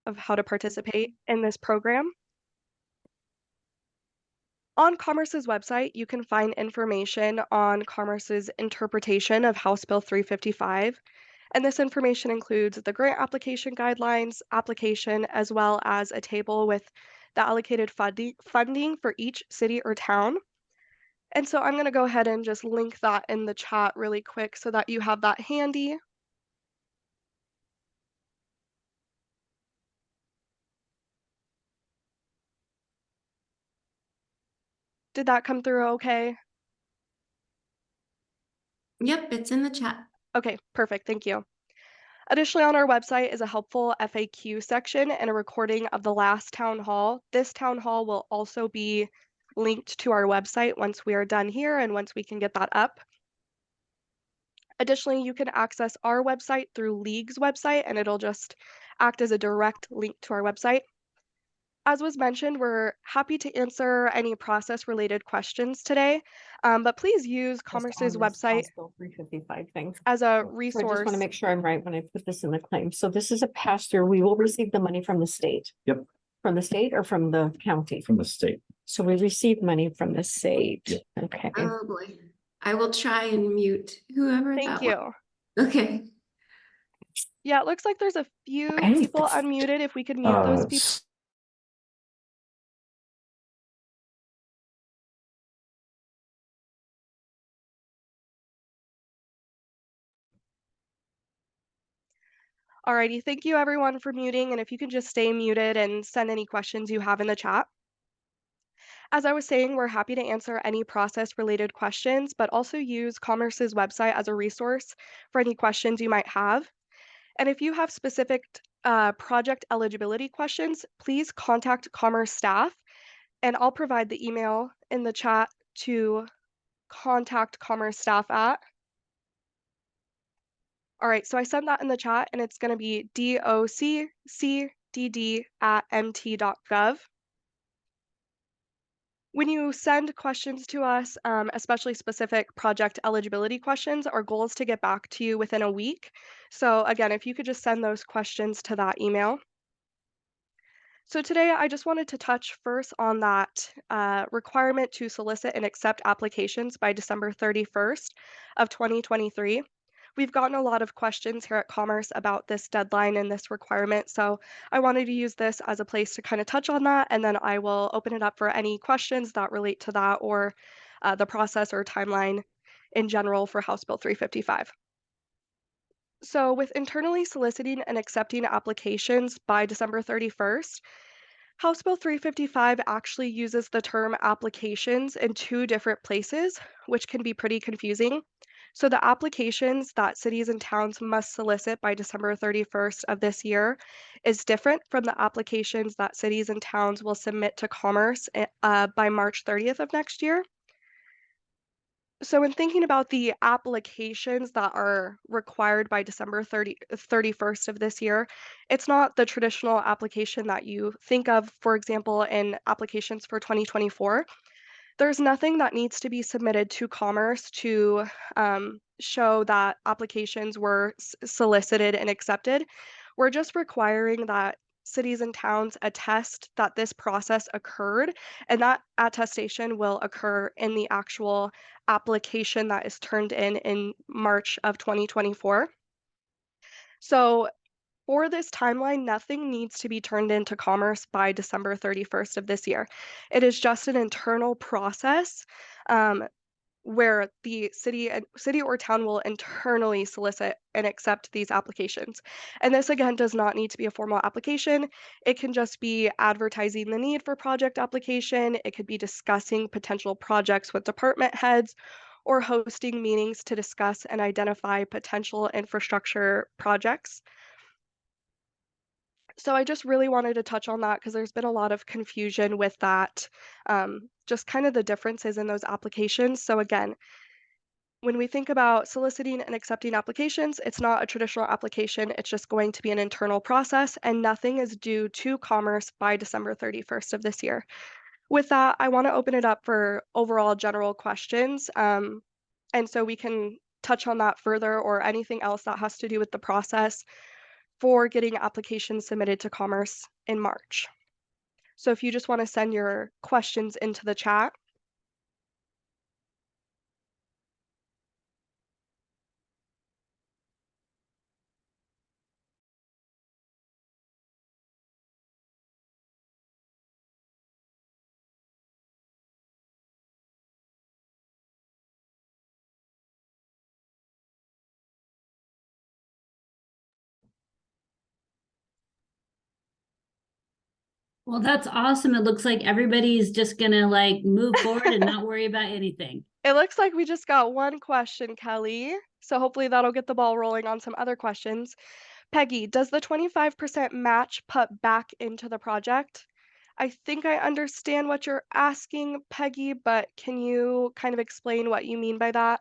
of how to participate in this program. On Commerce's website, you can find information on Commerce's interpretation of House Bill 355, and this information includes the grant application guidelines, application, as well as a table with the allocated funding for each city or town. And so I'm going to go ahead and just link that in the chat really quick so that you have that handy. Did that come through okay? Yep, it's in the chat. Okay, perfect. Thank you. Additionally, on our website is a helpful FAQ section and a recording of the last town hall. This town hall will also be linked to our website once we are done here and once we can get that up. Additionally, you can access our website through League's website, and it'll just act as a direct link to our website. As was mentioned, we're happy to answer any process-related questions today, but please use Commerce's website House Bill 355 thing. as a So I just resource. want to make sure I'm right when I put this in the claim. So this is a pass-through. We will receive the money from the state. Yep. From the state or from the county? From the state. So we receive money from the state. Yep. Okay. Oh boy. I will try and mute whoever Thank that you. was. Okay. Yeah, it looks like there's a few Okay. people unmuted. If we could mute those people. Alrighty, thank you everyone for muting, and if you can just stay muted and send any questions you have in the chat. As I was saying, we're happy to answer any process-related questions, but also use Commerce's website as a resource for any questions you might have. And if you have specific project eligibility questions, please contact Commerce staff, and I'll provide the email in the chat to contact Commerce staff at. All right, so I sent that in the chat, and it's going to be doccdd@mt.gov. When you send questions to us, especially specific project eligibility questions, our goal is to get back to you within a week. So again, if you could just send those questions to that email. So today, I just wanted to touch first on that requirement to solicit and accept applications by December 31st of 2023. We've gotten a lot of questions here at Commerce about this deadline and this requirement, so I wanted to use this as a place to kind of touch on that, and then I will open it up for any questions that relate to that or the process or timeline in general for House Bill 355. So with internally soliciting and accepting applications by December 31st, House Bill 355 actually uses the term applications in two different places, which can be pretty confusing. So the applications that cities and towns must solicit by December 31st of this year is different from the applications that cities and towns will submit to Commerce by March 30th of next year. So in thinking about the applications that are required by December 31st of this year, it's not the traditional application that you think of, for example, in applications for 2024. There's nothing that needs to be submitted to Commerce to show that applications were solicited and accepted. We're just requiring that cities and towns attest that this process occurred, and that attestation will occur in the actual application that is turned in March of 2024. So for this timeline, nothing needs to be turned into Commerce by December 31st of this year. It is just an internal process where the city or town will internally solicit and accept these applications. And this again does not need to be a formal application. It can just be advertising the need for project application. It could be discussing potential projects with department heads or hosting meetings to discuss and identify potential infrastructure projects. So I just really wanted to touch on that because there's been a lot of confusion with that, just kind of the differences in those applications. So again, when we think about soliciting and accepting applications, it's not a traditional application. It's just going to be an internal process, and nothing is due to Commerce by December 31st of this year. With that, I want to open it up for overall general questions. And so we can touch on that further or anything else that has to do with the process. for getting applications submitted to Commerce in March. So if you just want to send your questions into the chat. Well, that's awesome. It looks like everybody's just gonna like move forward and not worry about anything. It looks like we just got one question, Kelly. So hopefully that'll get the ball rolling on some other questions. Peggy, does the 25% match put back into the project? I think I understand what you're asking, Peggy, but can you kind of explain what you mean by that?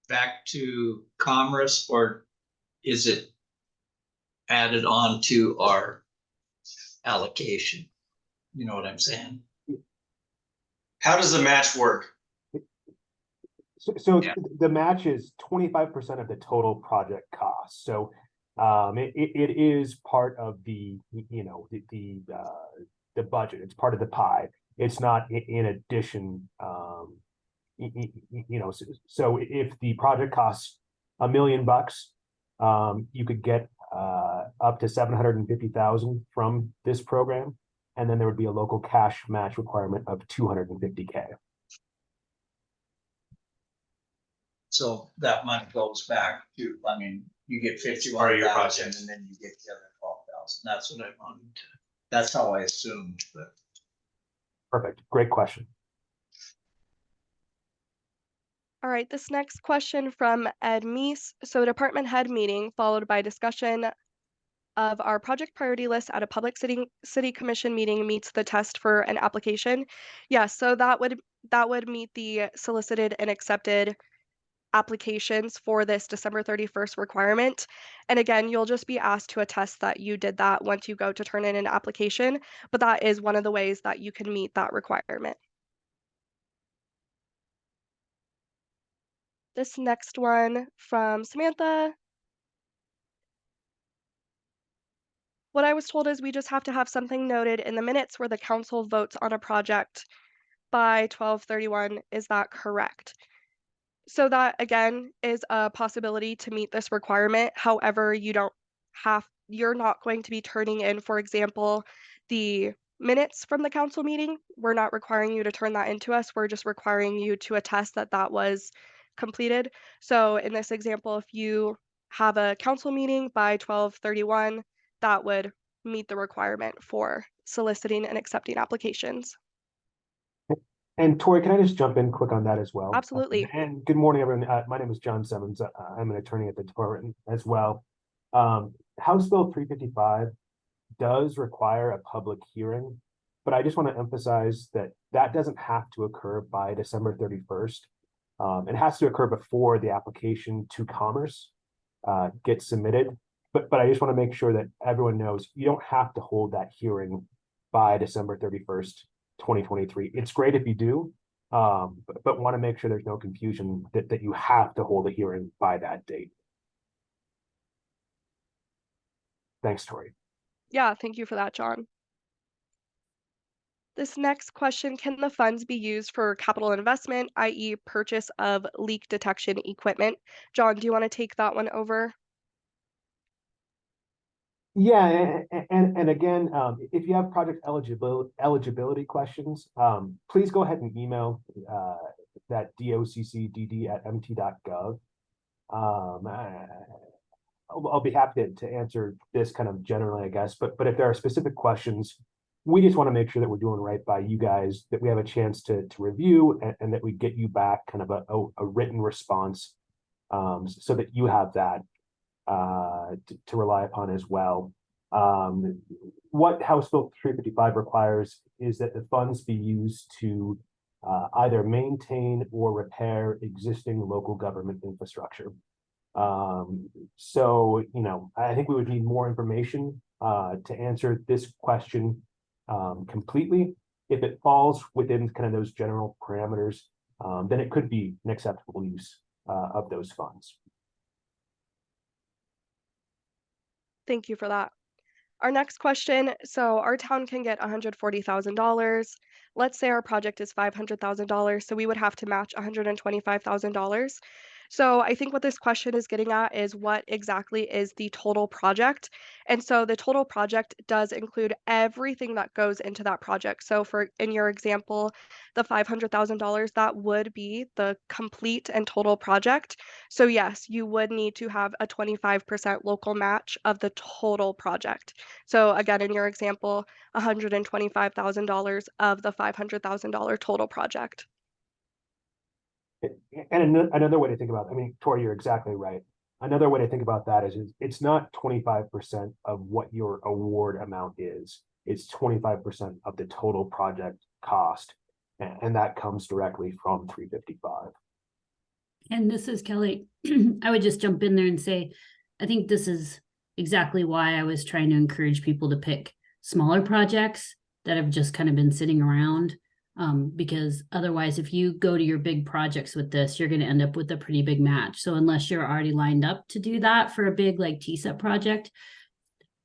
Back to Commerce, or is it added on to our allocation? You know what I'm saying? How does the match work? So Yeah. the match is 25% of the total project cost. So it is part of the, you know, the budget. It's part of the pie. It's not in addition. You know, so if the project costs $1 million, you could get up to 750,000 from this program, and then there would be a local cash match requirement of 250K. So that money goes back to, I mean, you get 51,000 and then you get the other 12,000. That's what I wanted to, that's how I assumed, but. Perfect. Great question. All right, this next question from Ed Meese. So department head meeting followed by discussion of our project priority list at a public city commission meeting meets the test for an application. Yes, so that would meet the solicited and accepted applications for this December 31st requirement. And again, you'll just be asked to attest that you did that once you go to turn in an application, but that is one of the ways that you can meet that requirement. This next one from Samantha. What I was told is we just have to have something noted in the minutes where the council votes on a project by 12/31. Is that correct? So that again is a possibility to meet this requirement. However, you're not going to be turning in, for example, the minutes from the council meeting. We're not requiring you to turn that into us. We're just requiring you to attest that that was completed. So in this example, if you have a council meeting by 12/31, that would meet the requirement for soliciting and accepting applications. And Tori, can I just jump in quick on that as well? Absolutely. And good morning, everyone. My name is John Simmons. I'm an attorney at the department as well. House Bill 355 does require a public hearing, but I just want to emphasize that that doesn't have to occur by December 31st. It has to occur before the application to Commerce gets submitted. But I just want to make sure that everyone knows you don't have to hold that hearing by December 31st. 2023. It's great if you do, but want to make sure there's no confusion that you have to hold a hearing by that date. Thanks, Tori. Yeah, thank you for that, John. This next question, can the funds be used for capital investment, i.e. purchase of leak detection equipment? John, do you want to take that one over? Yeah, and again, if you have project eligibility questions, please go ahead and email that doccdd@mt.gov. I'll be happy to answer this kind of generally, I guess, but if there are specific questions, we just want to make sure that we're doing right by you guys, that we have a chance to review and that we get you back kind of a written response, so that you have that to rely upon as well. What House Bill 355 requires is that the funds be used to either maintain or repair existing local government infrastructure. So, you know, I think we would need more information to answer this question completely. If it falls within kind of those general parameters, then it could be an acceptable use of those funds. Thank you for that. Our next question, so our town can get $140,000. Let's say our project is $500,000, so we would have to match $125,000. So I think what this question is getting at is what exactly is the total project? And so the total project does include everything that goes into that project. So for in your example, the $500,000, that would be the complete and total project. So yes, you would need to have a 25% local match of the total project. So again, in your example, $125,000 of the $500,000 total project. And another way to think about, I mean, Tori, you're exactly right. Another way to think about that is it's not 25% of what your award amount is. It's 25% of the total project cost. And that comes directly from 355. And this is Kelly. I would just jump in there and say, I think this is exactly why I was trying to encourage people to pick smaller projects that have just kind of been sitting around. Because otherwise, if you go to your big projects with this, you're going to end up with a pretty big match. So unless you're already lined up to do that for a big like TSEP project,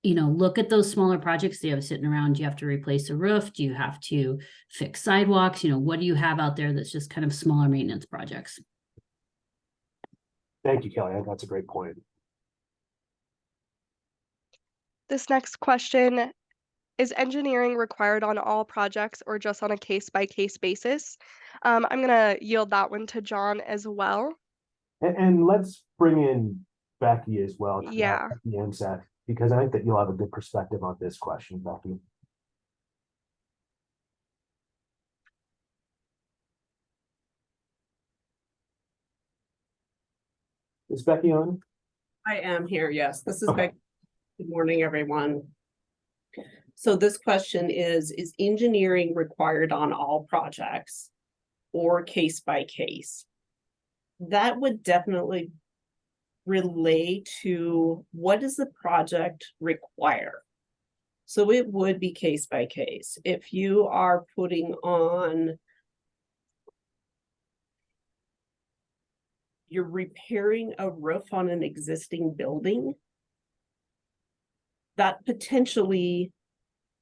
look at those smaller projects they have sitting around. Do you have to replace a roof? Do you have to fix sidewalks? What do you have out there that's just kind of smaller maintenance projects? Thank you, Kelly. I think that's a great point. This next question, is engineering required on all projects or just on a case-by-case basis? I'm going to yield that one to John as well. And let's bring in Becky as well. Yeah. Becky and Seth, because I think that you'll have a good perspective on this question, Becky. Is Becky on? I am here, yes. This is Okay. Becky. Good morning, everyone. So this question is engineering required on all projects or case by case? That would definitely relate to what does the project require? So it would be case by case. If you are putting on, you're repairing a roof on an existing building, that potentially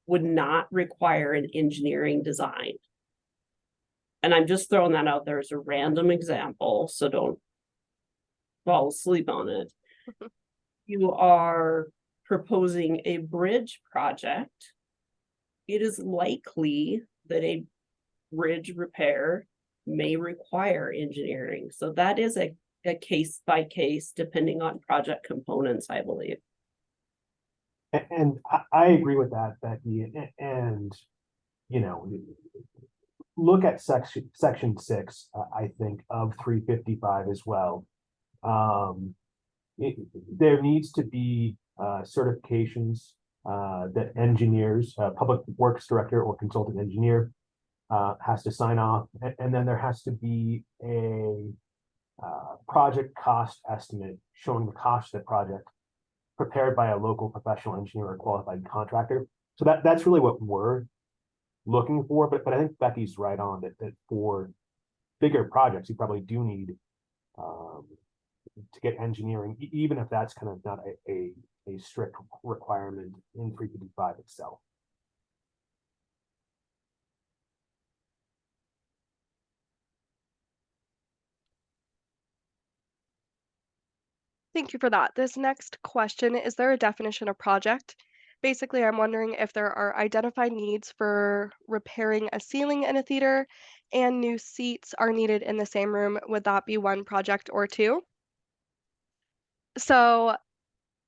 would not require an engineering design. And I'm just throwing that out there as a random example, so don't fall asleep on it. You are proposing a bridge project. It is likely that a bridge repair may require engineering. So that is a case by case, depending on project components, I believe. And I agree with that, Becky. And look at section 6, I think, of 355 as well. There needs to be certifications that engineers, public works director or consultant engineer has to sign off. And then there has to be a project cost estimate showing the cost of the project prepared by a local professional engineer or qualified contractor. So that's really what we're looking for. But I think Becky's right on that for bigger projects, you probably do need to get engineering, even if that's kind of not a strict requirement in 355 itself. Thank you for that. This next question, is there a definition of project? Basically, I'm wondering if there are identified needs for repairing a ceiling in a theater and new seats are needed in the same room. Would that be one project or two? So,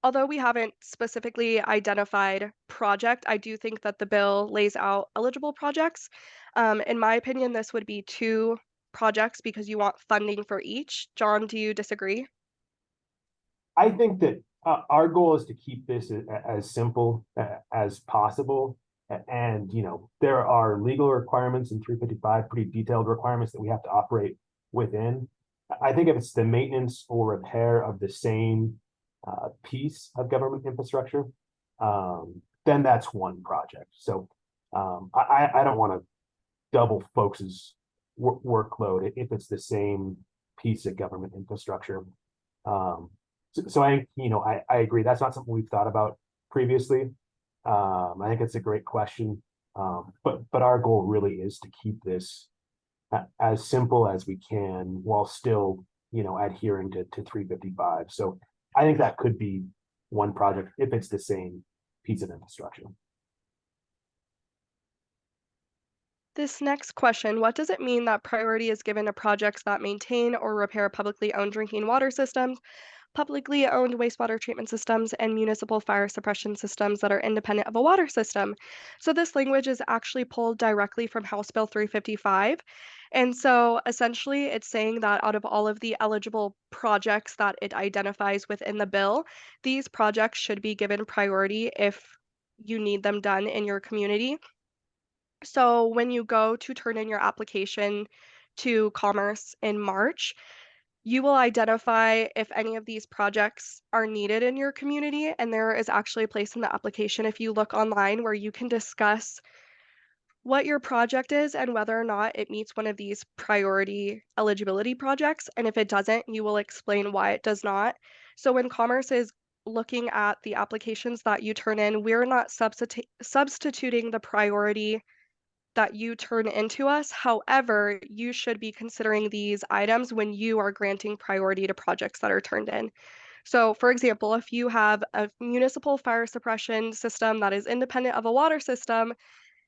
although we haven't specifically identified project, I do think that the bill lays out eligible projects. In my opinion, this would be two projects because you want funding for each. John, do you disagree? I think that our goal is to keep this as simple as possible. And, there are legal requirements in 355, pretty detailed requirements that we have to operate within. I think if it's the maintenance or repair of the same piece of government infrastructure, then that's one project. So I don't want to double folks' workload if it's the same piece of government infrastructure. So I, I agree. That's not something we've thought about previously. I think it's a great question. But our goal really is to keep this as simple as we can while still, adhering to 355. So I think that could be one project if it's the same piece of infrastructure. This next question, what does it mean that priority is given to projects that maintain or repair publicly owned drinking water systems, publicly owned wastewater treatment systems, and municipal fire suppression systems that are independent of a water system? So this language is actually pulled directly from House Bill 355. And so essentially it's saying that out of all of the eligible projects that it identifies within the bill, these projects should be given priority if you need them done in your community. So when you go to turn in your application to Commerce in March, you will identify if any of these projects are needed in your community. And there is actually a place in the application, if you look online, where you can discuss what your project is and whether or not it meets one of these priority eligibility projects. And if it doesn't, you will explain why it does not. So when Commerce is looking at the applications that you turn in, we're not substituting the priority that you turn into us. However, you should be considering these items when you are granting priority to projects that are turned in. So, for example, if you have a municipal fire suppression system that is independent of a water system,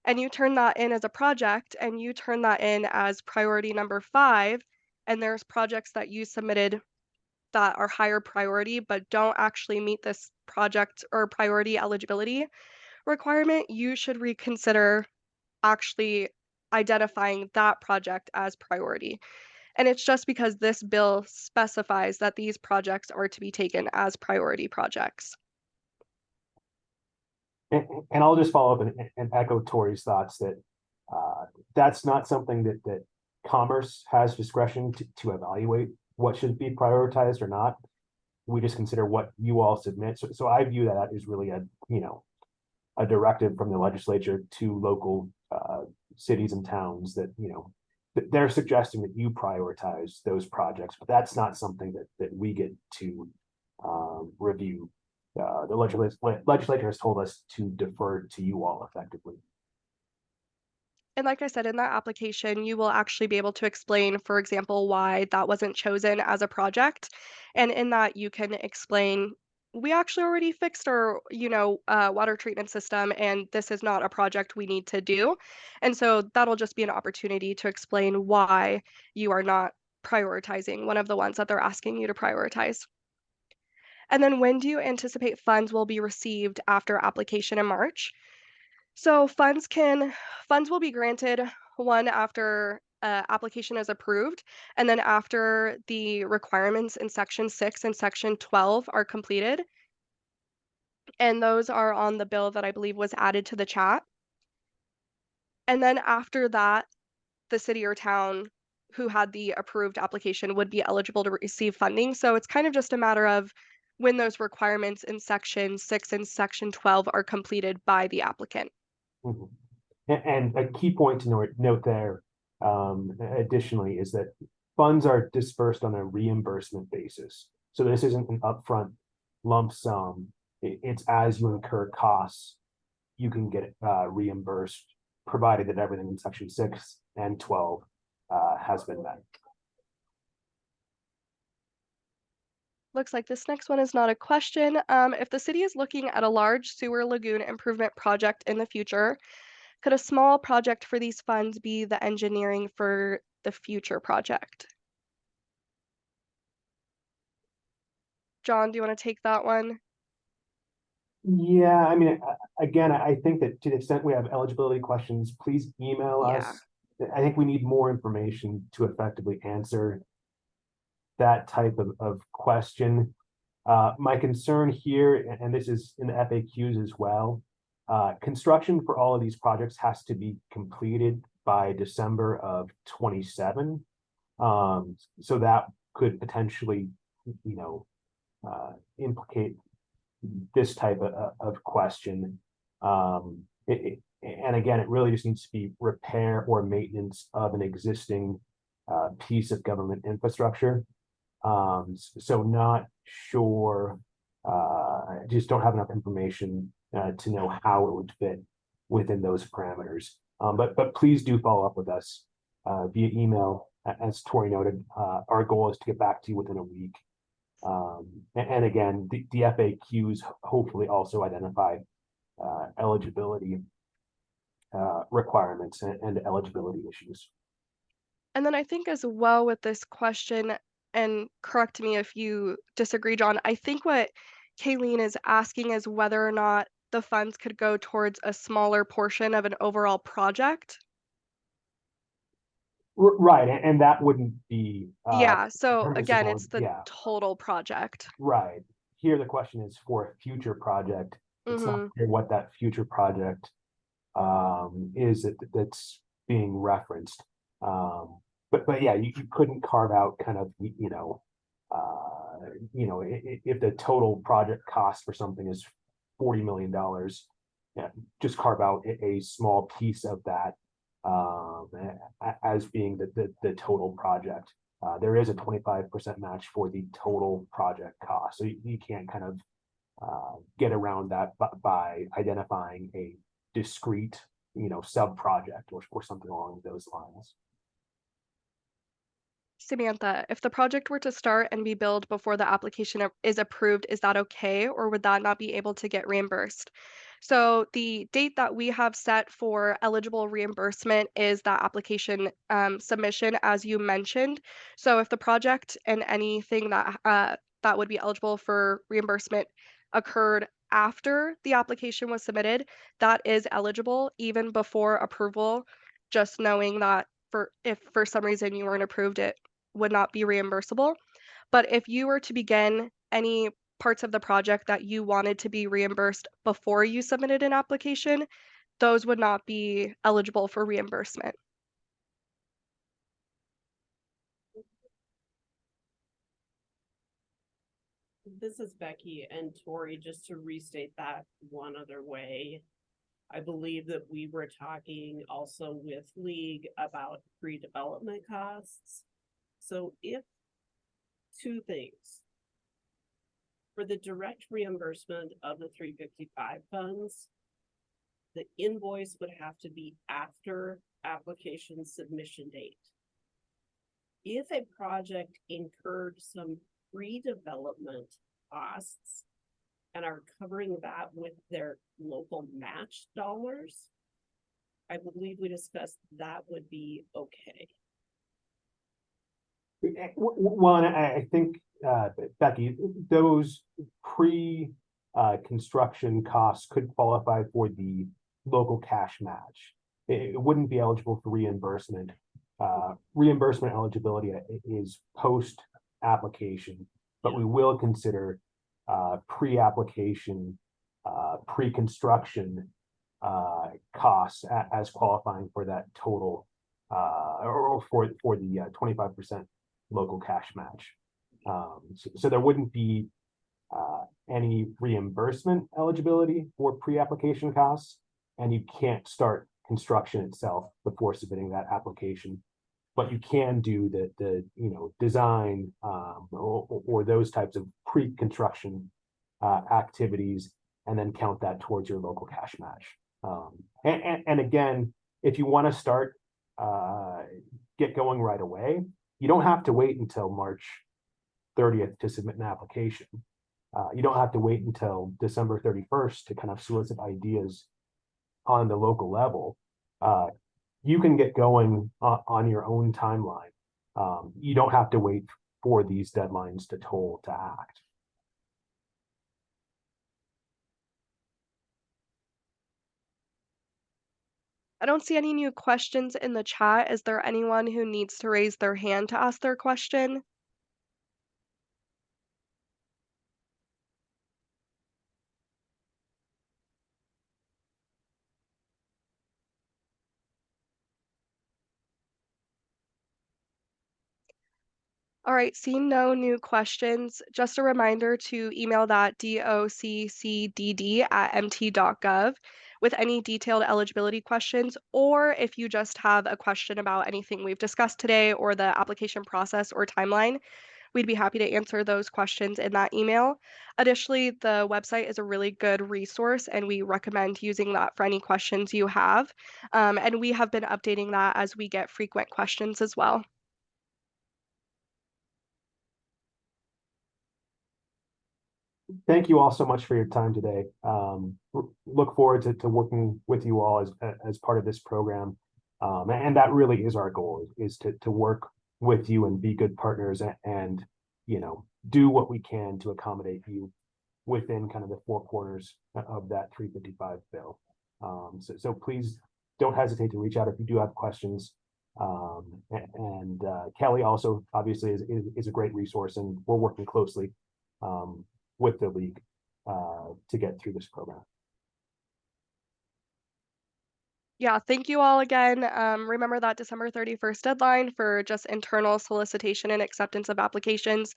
and you turn that in as a project and you turn that in as priority number 5, and there's projects that you submitted that are higher priority but don't actually meet this project or priority eligibility requirement, you should reconsider actually identifying that project as priority. And it's just because this bill specifies that these projects are to be taken as priority projects. And I'll just follow up and echo Tori's thoughts that that's not something that Commerce has discretion to evaluate what should be prioritized or not. We just consider what you all submit. So I view that as really a directive from the legislature to local cities and towns that, they're suggesting that you prioritize those projects, but that's not something that we get to review. The legislature has told us to defer to you all effectively. And like I said, in that application, you will actually be able to explain, for example, why that wasn't chosen as a project. And in that, you can explain, we actually already fixed our, water treatment system, and this is not a project we need to do. And so that'll just be an opportunity to explain why you are not prioritizing one of the ones that they're asking you to prioritize. And then when do you anticipate funds will be received after application in March? So funds will be granted one after application is approved, and then after the requirements in section 6 and section 12 are completed. And those are on the bill that I believe was added to the chat. And then after that, the city or town who had the approved application would be eligible to receive funding. So it's kind of just a matter of when those requirements in section 6 and section 12 are completed by the applicant. Mhm. And a key point to note there, additionally, is that funds are dispersed on a reimbursement basis. So this isn't an upfront lump sum. It's as you incur costs, you can get reimbursed, provided that everything in section 6 and 12 has been met. Looks like this next one is not a question. If the city is looking at a large sewer lagoon improvement project in the future, could a small project for these funds be the engineering for the future project? John, do you want to take that one? Yeah, I mean, again, I think that to the extent we have eligibility questions, please email Yeah. us. I think we need more information to effectively answer that type of question. My concern here, and this is in the FAQs as well, construction for all of these projects has to be completed by December of 27. So that could potentially, implicate this type of question. And again, it really just needs to be repair or maintenance of an existing piece of government infrastructure. So not sure, just don't have enough information to know how it would fit within those parameters. But please do follow up with us via email. As Tori noted, our goal is to get back to you within a week. And again, the FAQs hopefully also identify eligibility requirements and eligibility issues. And then I think as well with this question, and correct me if you disagree, John, I think what Kayleen is asking is whether or not the funds could go towards a smaller portion of an overall project. Right, and that wouldn't be Yeah, so again, permissible. it's the Yeah, total project. right. Here, the question is for a future project. It's not Mhm. clear what that future project is that's being referenced. But yeah, you couldn't carve out kind of, if the total project cost for something is $40 million, yeah, just carve out a small piece of that as being the total project. There is a 25% match for the total project cost, so you can't kind of get around that by identifying a discrete, sub project or something along those lines. Samantha, if the project were to start and be billed before the application is approved, is that okay, or would that not be able to get reimbursed? So the date that we have set for eligible reimbursement is that application submission, as you mentioned. So if the project and anything that would be eligible for reimbursement occurred after the application was submitted, that is eligible even before approval. Just knowing that if for some reason you weren't approved, it would not be reimbursable. But if you were to begin any parts of the project that you wanted to be reimbursed before you submitted an application, those would not be eligible for reimbursement. This is Becky and Tori, just to restate that one other way. I believe that we were talking also with League about pre-development costs. So if two things. For the direct reimbursement of the 355 funds, the invoice would have to be after application submission date. If a project incurred some pre-development costs and are covering that with their local match dollars, I believe we discussed that would be okay. Well, and I think, Becky, those construction costs could qualify for the local cash match. It wouldn't be eligible for reimbursement. Reimbursement eligibility is post-application, but we will consider pre-application, pre-construction costs as qualifying for that total or for the 25% local cash match. So there wouldn't be any reimbursement eligibility for pre-application costs, and you can't start construction itself before submitting that application. But you can do the design or those types of pre-construction activities, and then count that towards your local cash match. And again, if you want to start get going right away, you don't have to wait until March 30th to submit an application. You don't have to wait until December 31st to kind of solicit ideas on the local level. You can get going on your own timeline. You don't have to wait for these deadlines to toll to act. I don't see any new questions in the chat. Is there anyone who needs to raise their hand to ask their question? All right, seeing no new questions, just a reminder to email that doccdd@mt.gov. with any detailed eligibility questions, or if you just have a question about anything we've discussed today or the application process or timeline, we'd be happy to answer those questions in that email. Additionally, the website is a really good resource, and we recommend using that for any questions you have. And we have been updating that as we get frequent questions as well. Thank you all so much for your time today. Look forward to working with you all as part of this program. And that really is our goal, is to work with you and be good partners and, you know, do what we can to accommodate you within kind of the four corners of that 355 bill. So please don't hesitate to reach out if you do have questions. Kelly also obviously is a great resource, and we're working closely with the league to get through this program. Yeah, thank you all again. Remember that December 31st deadline for just internal solicitation and acceptance of applications.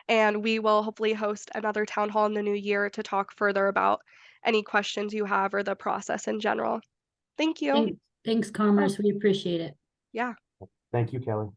And we will hopefully host another town hall in the new year to talk further about any questions you have or the process in general. Thank you. Thanks, Commerce. We appreciate it. Yeah. Thank you, Kelly.